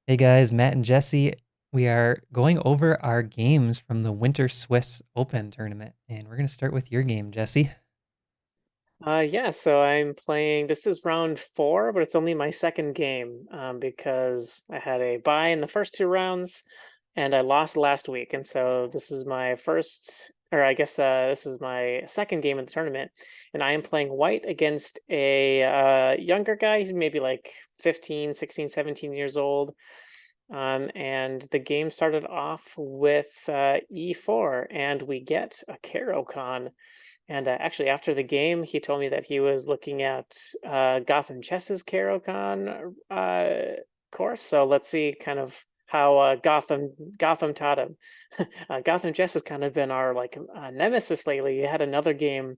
Hey guys, Matt and Jesse. We are going over our games from the Winter Swiss Open tournament, and we're going to start with your game, Jesse. Yeah, so I'm playing. This is round four, but it's only my second game because I had a bye in the first two rounds and I lost last week. And so this is my first, or I guess this is my second game in the tournament. And I am playing white against a younger guy. He's maybe like 15, 16, 17 years old. And the game started off with e4, and we get a Caro-Kann. And actually, after the game, he told me that he was looking at Gotham Chess's Caro-Kann course. So let's see kind of how Gotham taught him. Gotham Chess has kind of been our like nemesis lately. You had another game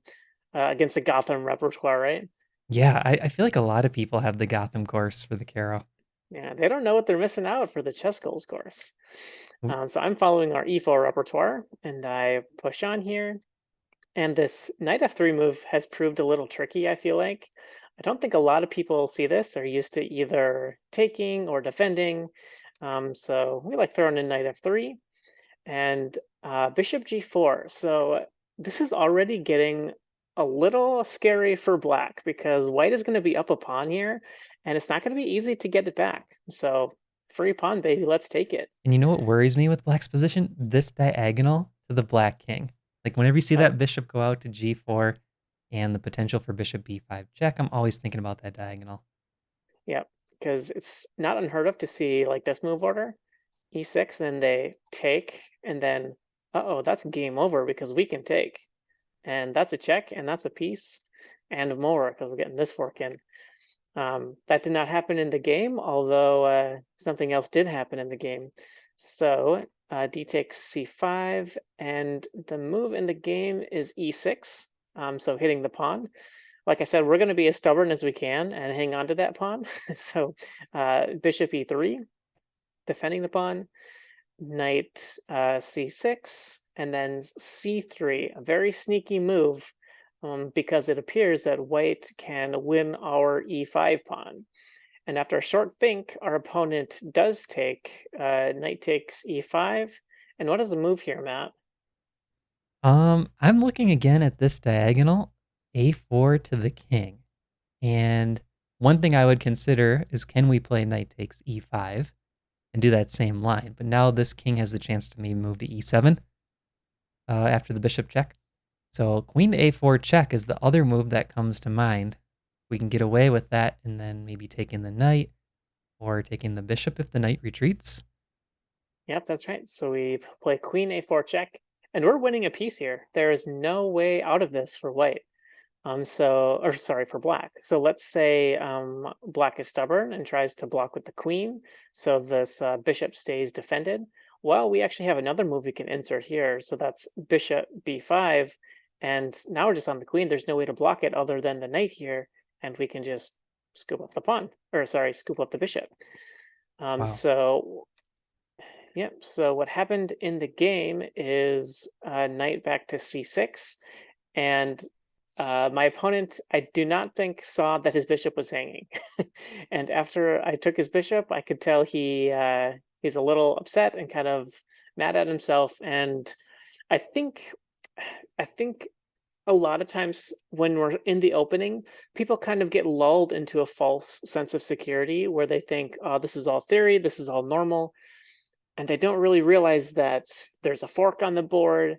against the Gotham repertoire, right? Yeah, I feel like a lot of people have the Gotham course for the Caro. Yeah, they don't know what they're missing out for the chess goals course. Ooh. So I'm following our e4 repertoire, and I push on here. And this knight f3 move has proved a little tricky, I feel like. I don't think a lot of people see this. They're used to either taking or defending. So we like throwing in knight f3 and bishop g4. So this is already getting a little scary for black because white is going to be up a pawn here, and it's not going to be easy to get it back. So free pawn, baby, let's take it. And you know what worries me with black's position? This diagonal to the black king. Like whenever you see Oh, that bishop go out to g4 and the potential for bishop b5 check, I'm always thinking about that diagonal. yeah, because it's not unheard of to see like this move order e6, then they take, and then, uh-oh, that's game over because we can take. And that's a check, and that's a piece, and more because we're getting this fork in. That did not happen in the game, although something else did happen in the game. So d takes c5, and the move in the game is e6, so hitting the pawn. Like I said, we're going to be as stubborn as we can and hang on to that pawn. So bishop e3, defending the pawn, knight c6, and then c3, a very sneaky move because it appears that white can win our e5 pawn. And after a short think, our opponent does take knight takes e5. And what is the move here, Matt? I'm looking again at this diagonal, a4 to the king. And one thing I would consider is can we play knight takes e5 and do that same line? But now this king has the chance to maybe move to e7 after the bishop check. So queen to a4 check is the other move that comes to mind. We can get away with that and then maybe taking the knight or taking the bishop if the knight retreats. Yep, that's right. So we play queen a4 check, and we're winning a piece here. There is no way out of this for white. Or sorry, for black. So let's say black is stubborn and tries to block with the queen, so this bishop stays defended. Well, we actually have another move we can insert here, so that's bishop b5, and now we're just on the queen. There's no way to block it other than the knight here, and we can just scoop up the pawn, or sorry, scoop up the bishop. Wow. So yep. So what happened in the game is knight back to c6, and my opponent, I do not think, saw that his bishop was hanging. And after I took his bishop, I could tell he's a little upset and kind of mad at himself. And I think I think a lot of times when we're in the opening, people kind of get lulled into a false sense of security where they think, oh, this is all theory, this is all normal, and they don't really realize that there's a fork on the board.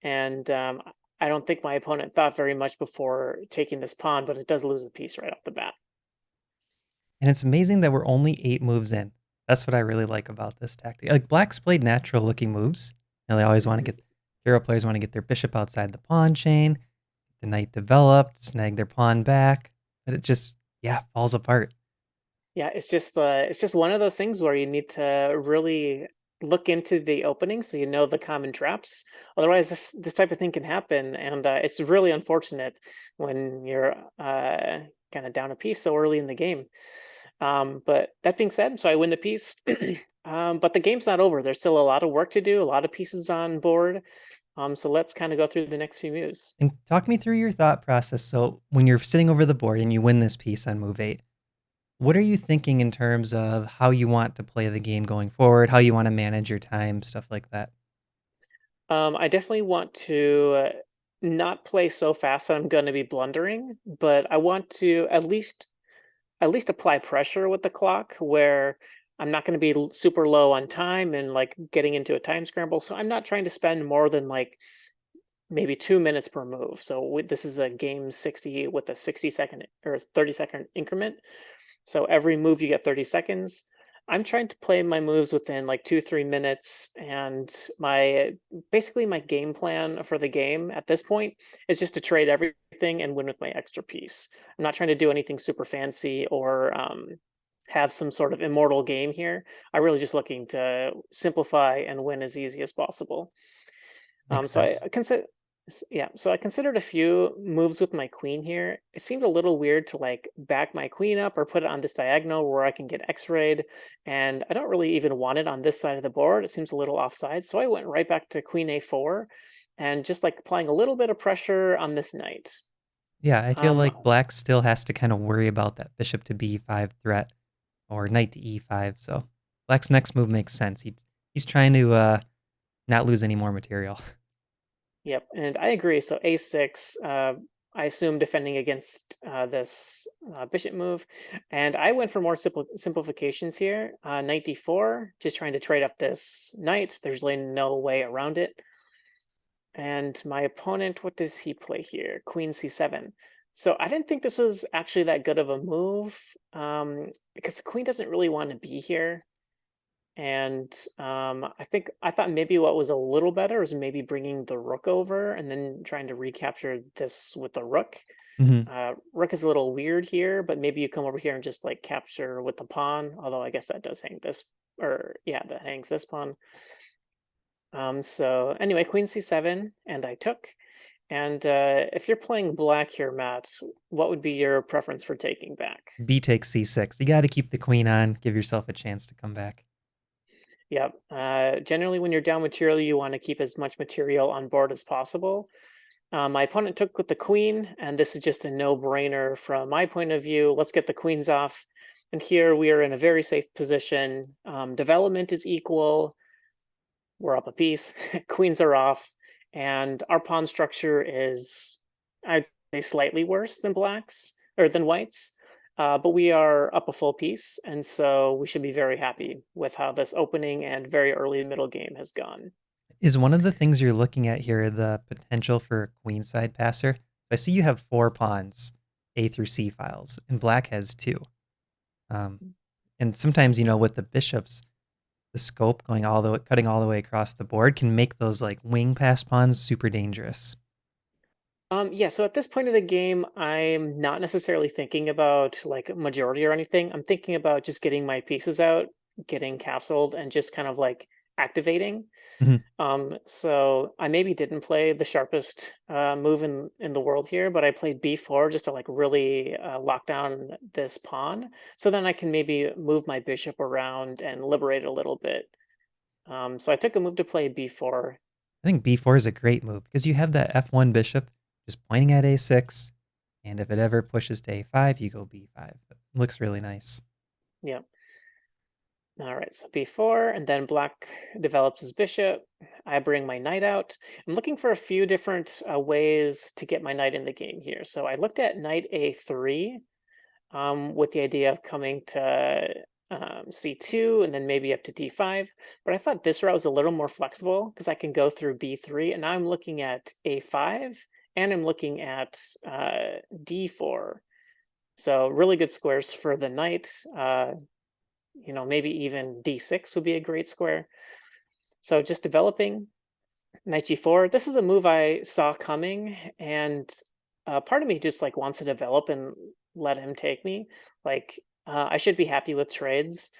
And I don't think my opponent thought very much before taking this pawn, but it does lose a piece right off the bat. And it's amazing that we're only 8 moves in. That's what I really like about this tactic. Like black's played natural looking moves. You know, they always want to Mhm. get hero players want to get their bishop outside the pawn chain, the knight developed, snag their pawn back, but it just falls apart. Yeah, it's just one of those things where you need to really look into the opening so you know the common traps. Otherwise, this type of thing can happen, and it's really unfortunate when you're kind of down a piece so early in the game. But that being said, so I win the piece. But the game's not over. There's still a lot of work to do, a lot of pieces on board. So let's kind of go through the next few moves. And talk me through your thought process. So when you're sitting over the board and you win this piece on move 8, What are you thinking in terms of how you want to play the game going forward, how you wanna manage your time, stuff like that? I definitely want to not play so fast that I'm going to be blundering, but I want to at least apply pressure with the clock where I'm not going to be super low on time and like getting into a time scramble. So I'm not trying to spend more than like maybe 2 minutes per move. So this is a game 60 with a 60-second or 30-second increment. So every move you get 30 seconds. I'm trying to play my moves within like 2, 3 minutes, and my basically my game plan for the game at this point is just to trade everything and win with my extra piece. I'm not trying to do anything super fancy or have some sort of immortal game here. I'm really just looking to simplify and win as easy as possible. Makes So sense. I consider, yeah. So I considered a few moves with my queen here. It seemed a little weird to like back my queen up or put it on this diagonal where I can get X-rayed, and I don't really even want it on this side of the board. It seems a little offside, so I went right back to Queen A4, and just like applying a little bit of pressure on this knight. Yeah, I feel Um, like black still has to kinda worry about that bishop to B5 threat or knight to E5, so black's next move makes sense. He's trying to, not lose any more material. Yep, and I agree. So A6, I assume defending against this bishop move, and I went for more simplifications here. Knight D4, just trying to trade up this knight. There's really no way around it. And my opponent, what does he play here? Queen C7. So I didn't think this was actually that good of a move because the queen doesn't really want to be here. And I thought maybe what was a little better was maybe bringing the rook over and then trying to recapture this with the rook. Mhm. Rook is a little weird here, but maybe you come over here and just like capture with the pawn. Although I guess that does hang this, or yeah, that hangs this pawn. So anyway, Queen C7, and I took. And if you're playing black here, Matt, what would be your preference for taking back? B takes C6. You gotta keep the queen on, give yourself a chance to come back. Yeah. Generally, when you're down material, you want to keep as much material on board as possible. My opponent took with the queen, and this is just a no-brainer from my point of view. Let's get the queens off. And here we are in a very safe position. Development is equal. We're up a piece. Queens are off. And our pawn structure is, I'd say, slightly worse than black's or than white's. But we are up a full piece, and so we should be very happy with how this opening and very early middle game has gone. Is one of the things you're looking at here the potential for a queenside passer? I see you have 4 pawns, A through C files, and black has 2. Um, and sometimes, with the bishops, the scope going all the way, cutting all the way across the board can make those like wing pass pawns super dangerous. Yeah, so at this point of the game, I'm not necessarily thinking about like majority or anything. I'm thinking about just getting my pieces out, getting castled, and just kind of like activating. Mhm. So I maybe didn't play the sharpest move in the world here, but I played B4 just to like really lock down this pawn. So then I can maybe move my bishop around and liberate it a little bit. So I took a move to play B4. I think B4 is a great move because you have that F1 bishop just pointing at A6, and if it ever pushes to A5, you go B5. It looks really nice. Yeah. All right, so B4, and then black develops his bishop. I bring my knight out. I'm looking for a few different ways to get my knight in the game here. So I looked at knight A3 with the idea of coming to C2 and then maybe up to D5. But I thought this route was a little more flexible because I can go through B3, and now I'm looking at A5 and I'm looking at D4. So really good squares for the knight. Maybe even D6 would be a great square. So just developing knight G4. This is a move I saw coming, and part of me just like wants to develop and let him take me. Like I should be happy with trades.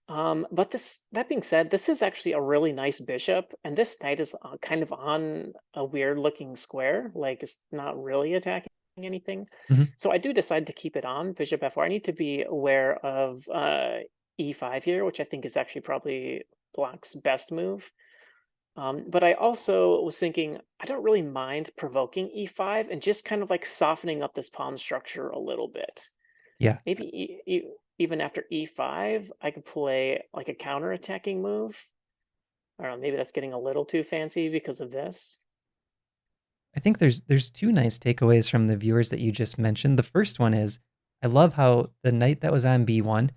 But that being said, this is actually a really nice bishop, and this knight is kind of on a weird looking square. Like it's not really attacking anything. Mhm. So I do decide to keep it on bishop F4. I need to be aware of E5 here, which I think is actually probably black's best move. But I also was thinking I don't really mind provoking E5 and just kind of like softening up this pawn structure a little bit. Yeah. Maybe even after e5, I could play like a counter-attacking move. I don't know, maybe that's getting a little too fancy because of this. I think there's two nice takeaways from the viewers that you just mentioned. The first one is I love how the knight that was on B1,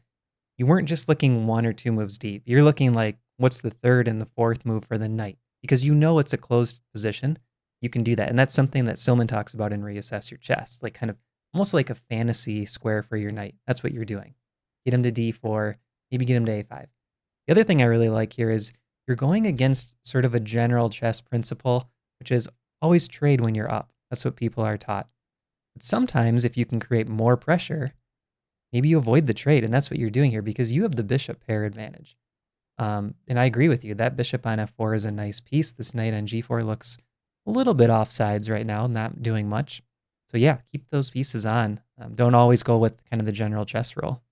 you weren't just looking one or two moves deep. You're looking like what's the third and the fourth move for the knight because you know it's a closed position. You can do that, and that's something that Silman talks about in Reassess Your Chess, like kind of almost like a fantasy square for your knight. That's what you're doing. Get him to D4, maybe get him to A5. The other thing I really like here is you're going against sort of a general chess principle, which is always trade when you're up. That's what people are taught. But sometimes if you can create more pressure, maybe you avoid the trade, and that's what you're doing here because you have the bishop pair advantage. And I agree with you. That bishop on f4 is a nice piece. This knight on g4 looks a little bit offsides right now, not doing much. So yeah, keep those pieces on. Don't always go with kind of the general chess rule.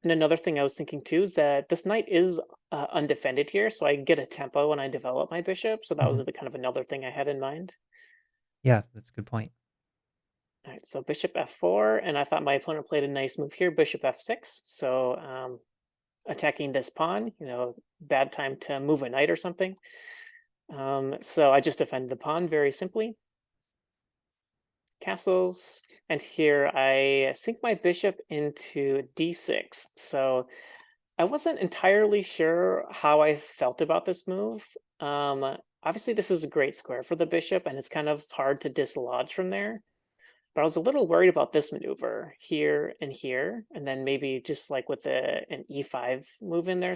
And another thing I was thinking too is that this knight is undefended here, so I get a tempo when I develop my bishop. So that was Mhm. the kind of another thing I had in mind. Yeah, that's a good point. All right, so bishop f4, and I thought my opponent played a nice move here, bishop f6. So attacking this pawn, bad time to move a knight or something. So I just defended the pawn very simply. Castles, and here I sink my bishop into d6. So I wasn't entirely sure how I felt about this move. Obviously, this is a great square for the bishop, and it's kind of hard to dislodge from there. But I was a little worried about this maneuver here, and then maybe just like with an e5 move in there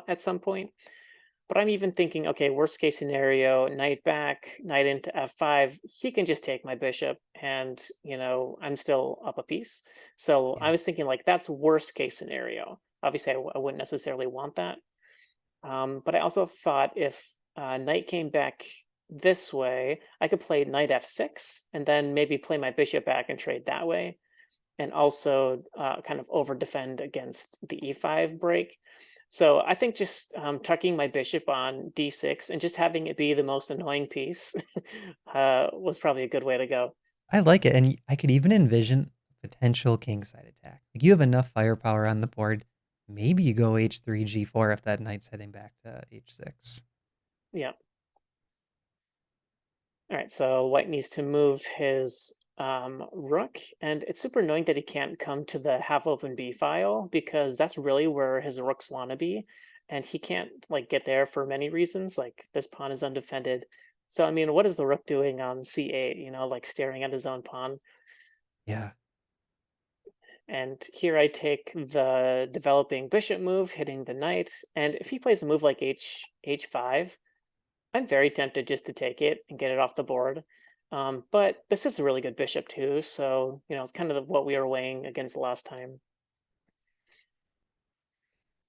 at some point. But I'm even thinking, okay, worst case scenario, knight back, knight into f5. He can just take my bishop, and I'm still up a piece. So I Yeah. was thinking like that's worst case scenario. Obviously, I wouldn't necessarily want that. But I also thought if knight came back this way, I could play knight f6 and then maybe play my bishop back and trade that way, and also kind of over defend against the e5 break. So I think just tucking my bishop on d6 and just having it be the most annoying piece was probably a good way to go. I like it, and I could even envision a potential kingside attack. Like you have enough firepower on the board. Maybe you go h3 g4 if that knight's heading back to h6. Yeah. All right, so white needs to move his rook, and it's super annoying that he can't come to the half-open b file because that's really where his rooks want to be, and he can't like get there for many reasons. Like this pawn is undefended, so I mean, what is the rook doing on c8? Like staring at his own pawn. Yeah. And here I take the developing bishop move, hitting the knight, and if he plays a move like h5. I'm very tempted just to take it and get it off the board. But this is a really good bishop too, so it's kind of what we were weighing against last time.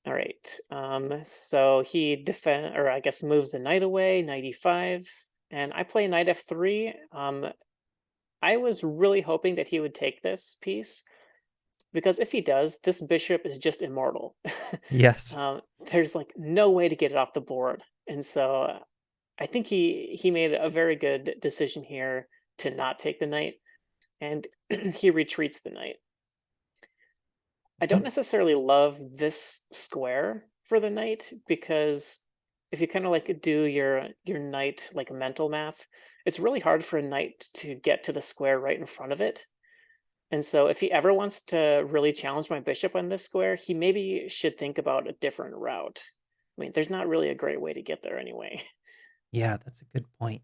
All right. So he defend, or I guess moves the knight away, knight e5, and I play knight f3. I was really hoping that he would take this piece because if he does, this bishop is just immortal. Yes. There's like no way to get it off the board, and so I think he made a very good decision here to not take the knight, and he retreats the knight. I don't One- necessarily love this square for the knight because if you kind of like do your knight like mental math, it's really hard for a knight to get to the square right in front of it. And so if he ever wants to really challenge my bishop on this square, he maybe should think about a different route. I mean, there's not really a great way to get there anyway. Yeah, that's a good point.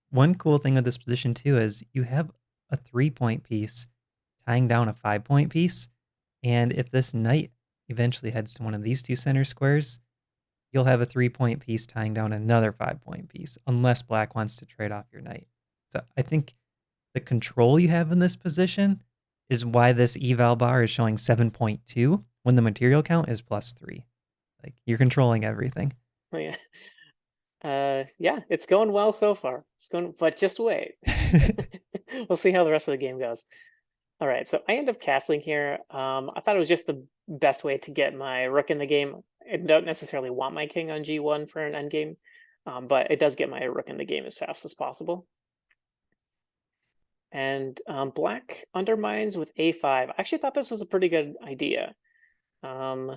One cool thing with this position too is you have a 3-point piece tying down a 5-point piece. And if this knight eventually heads to one of these two center squares, you'll have a 3-point piece tying down another 5-point piece, unless black wants to trade off your knight. So I think the control you have in this position is why this eval bar is showing 7.2 when the material count is +3. Like you're controlling everything. Yeah. Yeah, it's going well so far. It's going, but just wait. We'll see how the rest of the game goes. All right, so I end up castling here. I thought it was just the best way to get my rook in the game. I don't necessarily want my king on g1 for an endgame, but it does get my rook in the game as fast as possible. And black undermines with a5. I actually thought this was a pretty good idea. Um,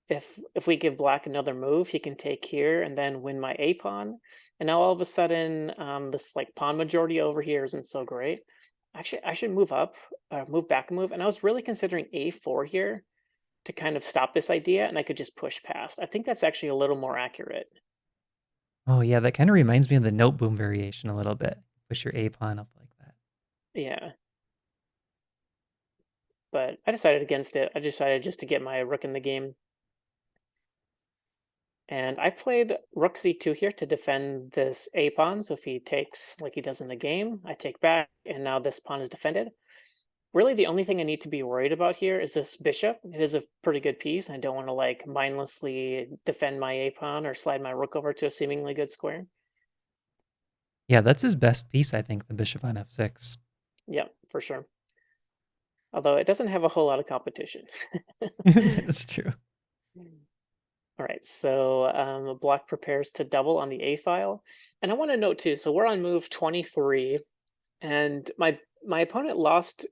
if we give black another move, he can take here and then win my a pawn. And now all of a sudden, this like pawn majority over here isn't so great. Actually, I should move up, move back a move. And I was really considering a4 here to kind of stop this idea, and I could just push past. I think that's actually a little more accurate. Oh yeah, that kind of reminds me of the note boom variation a little bit. Push your A pawn up like that. Yeah, but I decided against it. I decided just to get my rook in the game. And I played rook c2 here to defend this a pawn. So if he takes like he does in the game, I take back, and now this pawn is defended. Really, the only thing I need to be worried about here is this bishop. It is a pretty good piece. I don't want to like mindlessly defend my a pawn or slide my rook over to a seemingly good square. Yeah, that's his best piece, I think, the bishop on f6. Yep, for sure. Although it doesn't have a whole lot of competition. That's true. All right, so black prepares to double on the A file. And I want to note too, so we're on move 23, and my opponent lost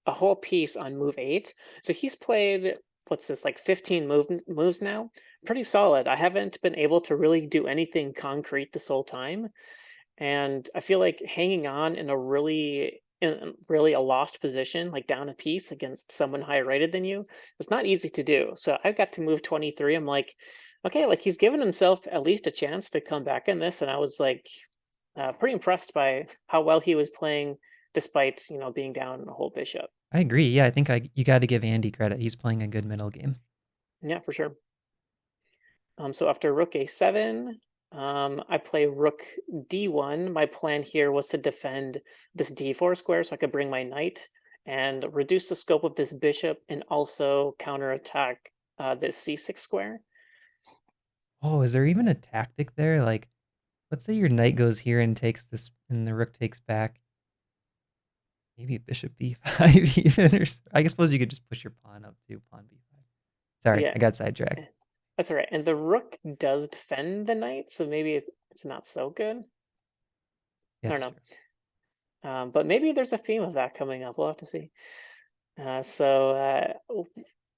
a whole piece on move 8. So he's played, what's this, like 15 moves now? Pretty solid. I haven't been able to really do anything concrete this whole time. And I feel like hanging on in really a lost position, like down a piece against someone higher rated than you, it's not easy to do. So I got to move 23. I'm like, okay, like he's given himself at least a chance to come back in this, and I was like pretty impressed by how well he was playing, despite being down a whole bishop. I agree. Yeah, I think you got to give Andy credit. He's playing a good middle game. Yeah, for sure. So after rook a7, I play rook d1. My plan here was to defend this d4 square so I could bring my knight and reduce the scope of this bishop and also counterattack this c6 square. Oh, is there even a tactic there? Like, let's say your knight goes here and takes this, and the rook takes back. Maybe bishop b5 even, or I suppose you could just push your pawn up to pawn b5. Sorry, Yeah, I got sidetracked. that's all right. And the rook does defend the knight, so maybe it's not so good. I don't That's know. true. But maybe there's a theme of that coming up. We'll have to see. So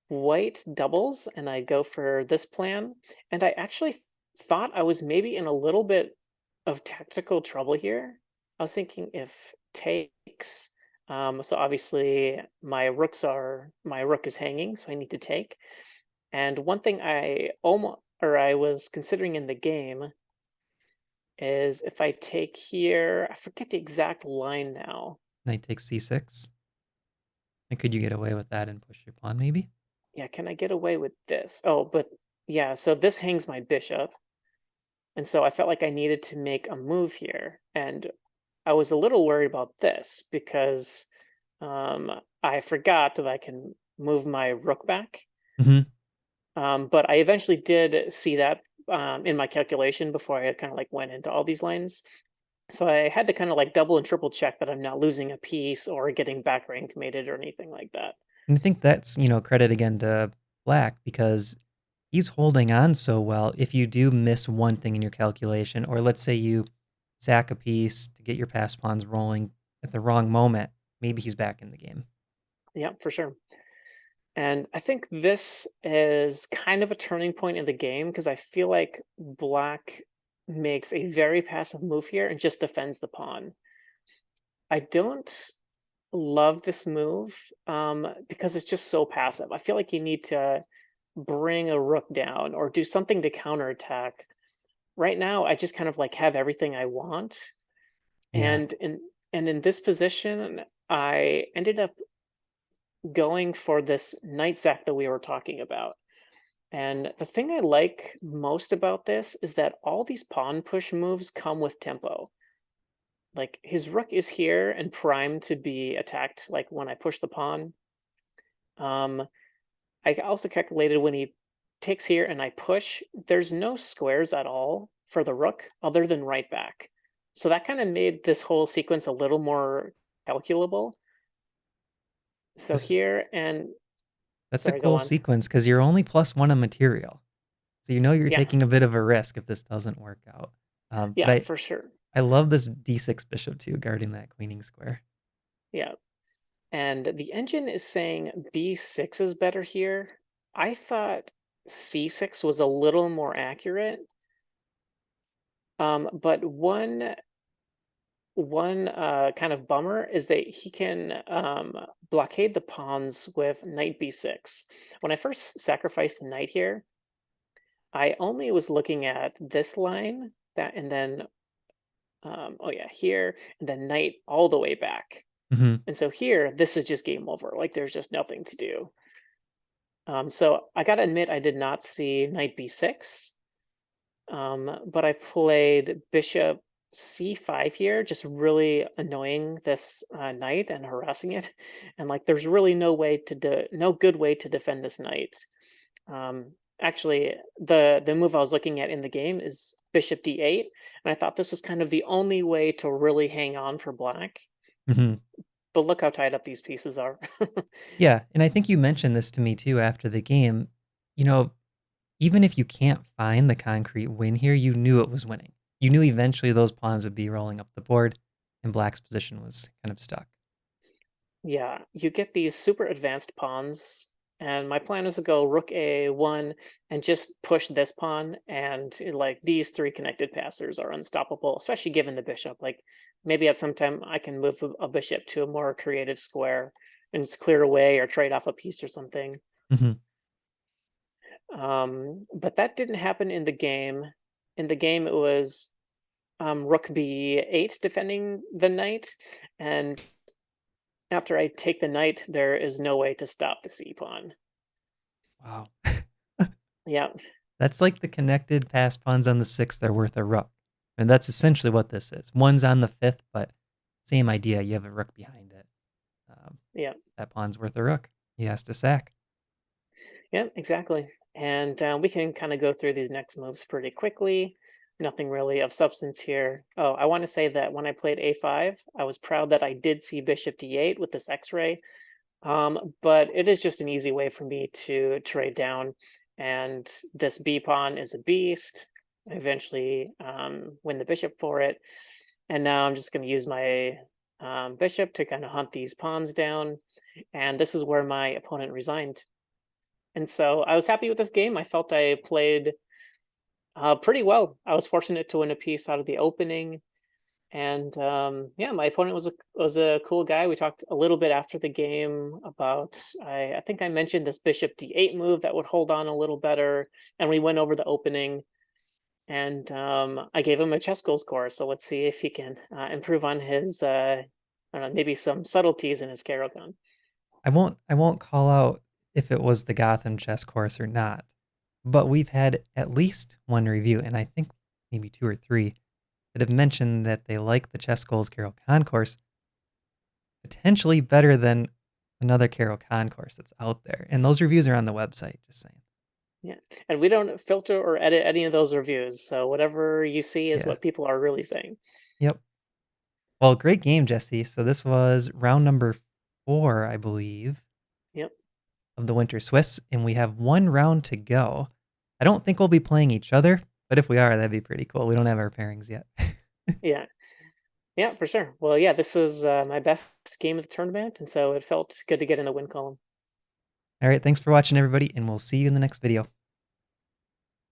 white doubles, and I go for this plan. And I actually thought I was maybe in a little bit of tactical trouble here. I was thinking if takes, so obviously my rook is hanging, so I need to take. And one thing I was considering in the game is if I take here, I forget the exact line now. Knight takes c6. And could you get away with that and push your pawn maybe? Yeah, can I get away with this? Oh, but yeah, so this hangs my bishop. And so I felt like I needed to make a move here. And I was a little worried about this because I forgot that I can move my rook back. Hmm. But I eventually did see that in my calculation before I kind of like went into all these lines. So I had to kind of like double and triple check that I'm not losing a piece or getting back rank mated or anything like that. And I think that's, credit again to Black because he's holding on so well. If you do miss one thing in your calculation, or let's say you sack a piece to get your pass pawns rolling at the wrong moment, maybe he's back in the game. Yeah, for sure. And I think this is kind of a turning point in the game because I feel like black makes a very passive move here and just defends the pawn. I don't love this move because it's just so passive. I feel like you need to bring a rook down or do something to counterattack. Right now, I just kind of like have everything I want. Yeah. And in this position, I ended up going for this knight sack that we were talking about. And the thing I like most about this is that all these pawn push moves come with tempo. Like his rook is here and primed to be attacked like when I push the pawn. Um, I also calculated when he takes here and I push, there's no squares at all for the rook other than right back. So that kind of made this whole sequence a little more calculable. So This here and that's a sorry, go cool on. sequence because you're only +1 on material. So you're Yeah, taking a bit of a risk if this doesn't work out. But yeah, I, for sure. I love this d6 bishop too, guarding that queening square. Yeah. And the engine is saying B6 is better here. I thought C6 was a little more accurate. But one kind of bummer is that he can blockade the pawns with knight b6. When I first sacrificed the knight here, I only was looking at this line, that, and then oh yeah, here, and then knight all the way back. Hmm. And so here, this is just game over. Like there's just nothing to do. So I gotta admit, I did not see knight b6. But I played bishop c5 here, just really annoying this knight and harassing it. And like, there's really no good way to defend this knight. Actually, the move I was looking at in the game is bishop d8, and I thought this was kind of the only way to really hang on for black. Hmm. But look how tied up these pieces are. Yeah, and I think you mentioned this to me too after the game. You know, even if you can't find the concrete win here, you knew it was winning. You knew eventually those pawns would be rolling up the board, and black's position was kind of stuck. Yeah, you get these super advanced pawns, and my plan is to go rook a1 and just push this pawn, and like these three connected passers are unstoppable, especially given the bishop. Like maybe at some time I can move a bishop to a more creative square and just clear away or trade off a piece or something. Hmm. But that didn't happen in the game. In the game, it was rook b8 defending the knight, and after I take the knight, there is no way to stop the c pawn. Wow. Yeah, That's like the connected pass pawns on the sixth are worth a rook. And that's essentially what this is. One's on the fifth, but same idea. You have a rook behind it. Um, yeah, that pawn's worth a rook. He has to sack. yeah, exactly. And we can kind of go through these next moves pretty quickly. Nothing really of substance here. Oh, I want to say that when I played a5, I was proud that I did see bishop d8 with this x-ray. But it is just an easy way for me to trade down. And this b pawn is a beast. I eventually win the bishop for it. And now I'm just going to use my bishop to kind of hunt these pawns down. And this is where my opponent resigned. And so I was happy with this game. I felt I played pretty well. I was fortunate to win a piece out of the opening. And yeah, my opponent was a cool guy. We talked a little bit after the game about I think I mentioned this bishop d8 move that would hold on a little better, and we went over the opening. And I gave him a chess goal score. So let's see if he can improve on his I don't know, maybe some subtleties in his Caro-Kann. I won't call out if it was the Gotham chess course or not, but we've had at least one review, and I think maybe two or three, that have mentioned that they like the Chess Goals Caro-Kann course potentially better than another Caro-Kann course that's out there. And those reviews are on the website, just saying. Yeah, and we don't filter or edit any of those reviews. So whatever you see is Yeah. what people are really saying. Yep. Well, great game, Jesse. So this was round number 4, I believe, Yep. of the Winter Swiss, and we have one round to go. I don't think we'll be playing each other, but if we are, that'd be pretty cool. We don't have our pairings yet. Yeah. Yeah, for sure. Well, yeah, this was my best game of the tournament, and so it felt good to get in the win column. All right, thanks for watching, everybody, and we'll see you in the next video.